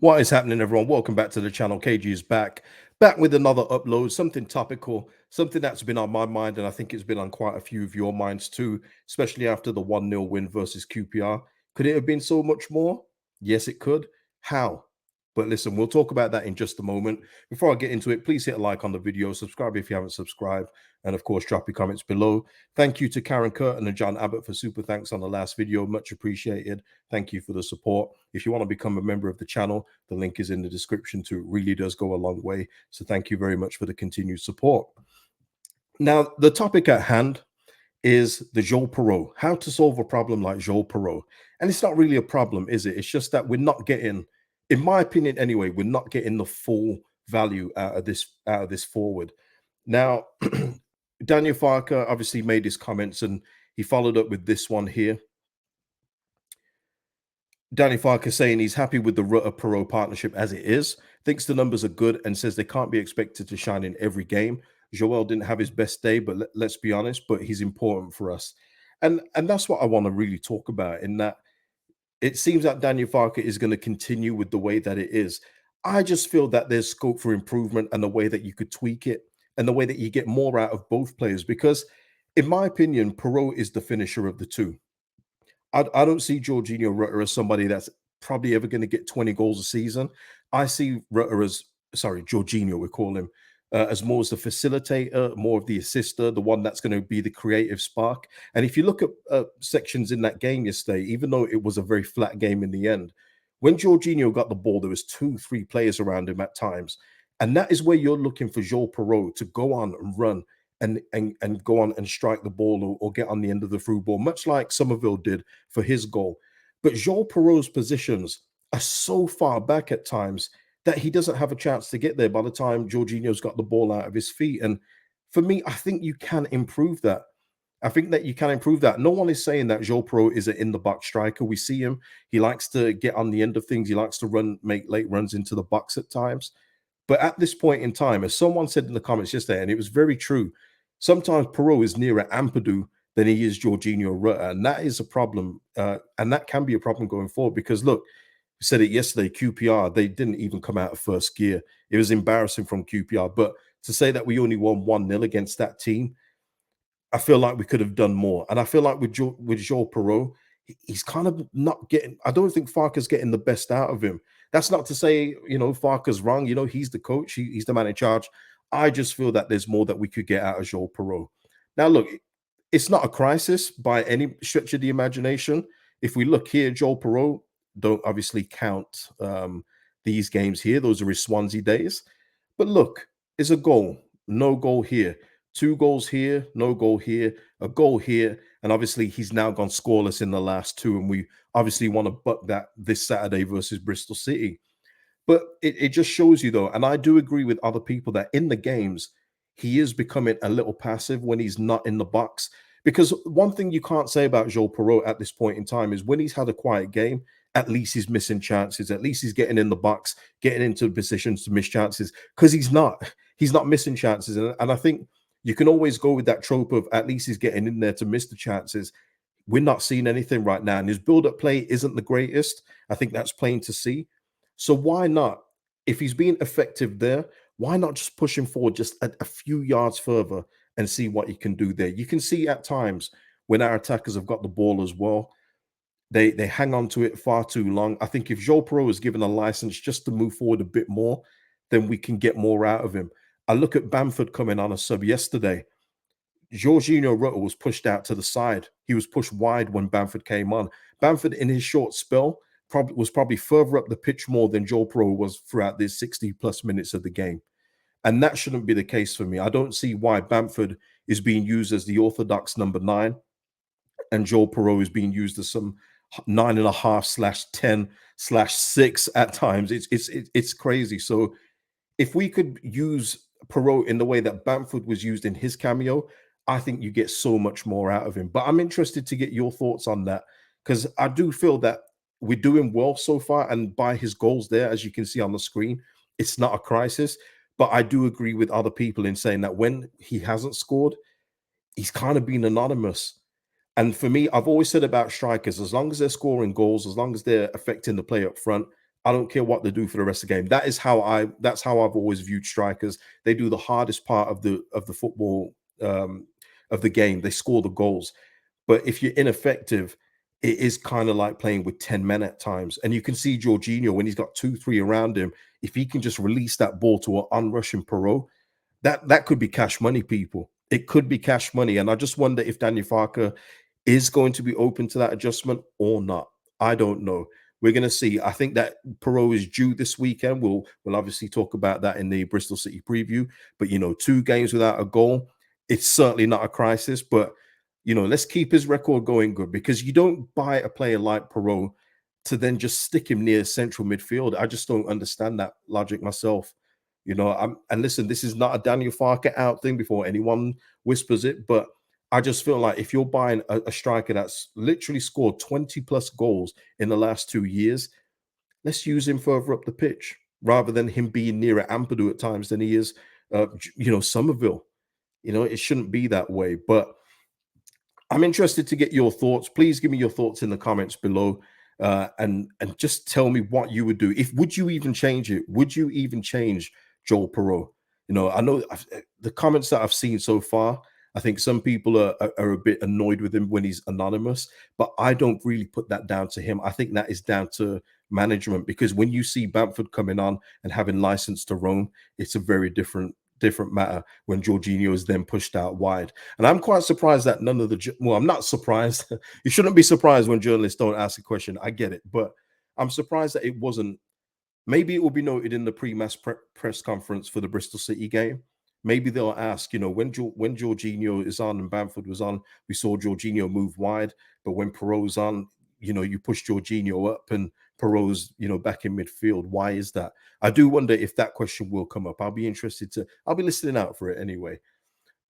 What is happening, everyone? Welcome back to the channel. KG is back with another upload, something topical, something that's been on my mind, and I think it's been on quite a few of your minds too, especially after the 1-0 win versus QPR. Could it have been so much more? Yes, it could. How? But listen, we'll talk about that in just a moment. Before I get into it, please hit a like on the video, subscribe if you haven't subscribed, and of course, drop your comments below. Thank you to Karen Curtin and John Abbott for super thanks on the last video. Much appreciated. Thank you for the support. If you want to become a member of the channel, the link is in the description too. It really does go a long way. So thank you very much for the continued support. Now, the topic at hand is the Joël Piroe, how to solve a problem like Joël Piroe. And it's not really a problem, is it? It's just that we're not getting, in my opinion anyway, we're not getting the full value out of this forward. Now, Daniel Farker obviously made his comments and he followed up with this one here. Danny Farker saying he's happy with the Rutter-Piroe partnership as it is, thinks the numbers are good, and says they can't be expected to shine in every game. Joel didn't have his best day, but let's be honest, but he's important for us. And that's what I want to really talk about, in that it seems that Daniel Farker is going to continue with the way that it is. I just feel that there's scope for improvement and the way that you could tweak it and the way that you get more out of both players, because in my opinion, Piroe is the finisher of the two. I don't see Jorginho Rutter as somebody that's probably ever going to get 20 goals a season. I see Rutter as, sorry, Jorginho, we call him, as more as the facilitator, more of the assister, the one that's going to be the creative spark. And if you look at sections in that game yesterday, even though it was a very flat game in the end, when Jorginho got the ball, there was 2-3 players around him at times. And that is where you're looking for Joël Piroe to go on and run and go on and strike the ball, or get on the end of the through ball, much like Somerville did for his goal. But Joël Piroe's positions are so far back at times that he doesn't have a chance to get there by the time Jorginho's got the ball out of his feet. And for me, I think you can improve that. I think that you can improve that. No one is saying that Joël Piroe is an in-the-box striker. We see him. He likes to get on the end of things. He likes to make late runs into the box at times. But at this point in time, as someone said in the comments yesterday, and it was very true, sometimes Piroe is nearer Ampadu than he is Jorginho Rutter, and that is a problem, and that can be a problem going forward. Because look, we said it yesterday, QPR, they didn't even come out of first gear. It was embarrassing from QPR, but to say that we only won 1-0 against that team, I feel like we could have done more. And I feel like with Joël Piroe, he's kind of not getting, I don't think Farker's getting the best out of him. That's not to say, Farker's wrong. He's the coach, he's the man in charge. I just feel that there's more that we could get out of Joël Piroe. Now, look, it's not a crisis by any stretch of the imagination. If we look here, Joël Piroe, don't obviously count these games here. Those are his Swansea days. But look, it's a goal. No goal here. 2 goals here, no goal here, a goal here. And obviously, he's now gone scoreless in the last 2. And we obviously want to buck that this Saturday versus Bristol City. But it just shows you, though, and I do agree with other people, that in the games, he is becoming a little passive when he's not in the box. Because one thing you can't say about Joël Piroe at this point in time is when he's had a quiet game, at least he's missing chances. At least he's getting in the box, getting into positions to miss chances. Because he's not missing chances. And I think you can always go with that trope of at least he's getting in there to miss the chances. We're not seeing anything right now. And his build-up play isn't the greatest. I think that's plain to see. So why not? If he's being effective there, why not just push him forward just a few yards further and see what he can do there? You can see at times when our attackers have got the ball as well, they hang on to it far too long. I think if Joël Piroe is given a license just to move forward a bit more, then we can get more out of him. I look at Bamford coming on a sub yesterday. Jorginho Rutter was pushed out to the side. He was pushed wide when Bamford came on. Bamford, in his short spell, was probably further up the pitch more than Joël Piroe was throughout the 60-plus minutes of the game. And that shouldn't be the case for me. I don't see why Bamford is being used as the orthodox number 9 and Joël Piroe is being used as some 9.5/10/6 at times. It's crazy. So if we could use Piroe in the way that Bamford was used in his cameo, I think you get so much more out of him. But I'm interested to get your thoughts on that, because I do feel that we're doing well so far. And by his goals there, as you can see on the screen, it's not a crisis. But I do agree with other people in saying that when he hasn't scored, he's kind of been anonymous. And for me, I've always said about strikers, as long as they're scoring goals, as long as they're affecting the play up front, I don't care what they do for the rest of the game. That's how I've always viewed strikers. They do the hardest part of the football um, of the game. They score the goals. But if you're ineffective, it is kind of like playing with 10 men at times. And you can see Jorginho when he's got 2, 3 around him, if he can just release that ball to an unrushing Perot, that could be cash money, people. It could be cash money. And I just wonder if Daniel Farker is going to be open to that adjustment or not. I don't know. We're going to see. I think that Perot is due this weekend. We'll obviously talk about that in the Bristol City preview. But 2 games without a goal, it's certainly not a crisis. But let's keep his record going good, because you don't buy a player like Perot to then just stick him near central midfield. I just don't understand that logic myself. And listen, this is not a Daniel Farker out thing before anyone whispers it, but I just feel like if you're buying a striker that's literally scored 20 plus goals in the last 2 years, let's use him further up the pitch rather than him being nearer Ampadu at times than he is, Somerville. It shouldn't be that way. But I'm interested to get your thoughts. Please give me your thoughts in the comments below, and just tell me what you would do. Would you even change it? Would you even change Joel Piroe? I know the comments that I've seen so far. I think some people are a bit annoyed with him when he's anonymous, but I don't really put that down to him. I think that is down to management, because when you see Bamford coming on and having license to roam, it's a very different matter when Jorginho is then pushed out wide. And I'm quite surprised that none of well, I'm not surprised. You shouldn't be surprised when journalists don't ask a question. I get it, but I'm surprised that it wasn't. Maybe it will be noted in the pre-match press conference for the Bristol City game. Maybe they'll ask, when Jorginho is on and Bamford was on, we saw Jorginho move wide, but when Perot's on, you push Jorginho up and Perot's, back in midfield. Why is that? I do wonder if that question will come up. I'll be listening out for it anyway.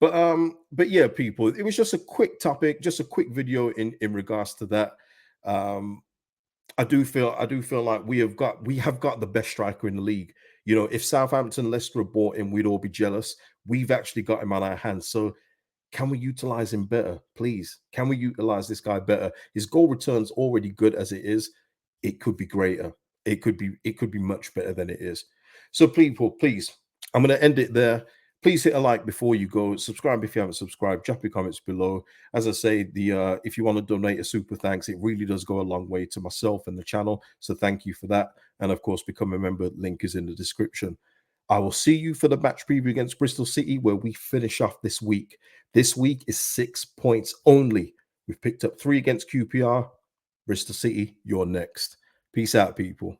But yeah, people, it was just a quick topic, just a quick video in regards to that. Um, I do feel like we have got the best striker in the league. If Southampton, Leicester have bought him, we'd all be jealous. We've actually got him on our hands. So can we utilize him better, please? Can we utilize this guy better? His goal return's already good as it is. It could be greater. It could be much better than it is. So people, please, I'm going to end it there. Please hit a like before you go. Subscribe if you haven't subscribed. Drop your comments below. As I say, the if you want to donate a super thanks, it really does go a long way to myself and the channel. So thank you for that. And of course, become a member. Link is in the description. I will see you for the match preview against Bristol City, where we finish off this week. This week is 6 points only. We've picked up 3 against QPR. Bristol City, you're next. Peace out, people.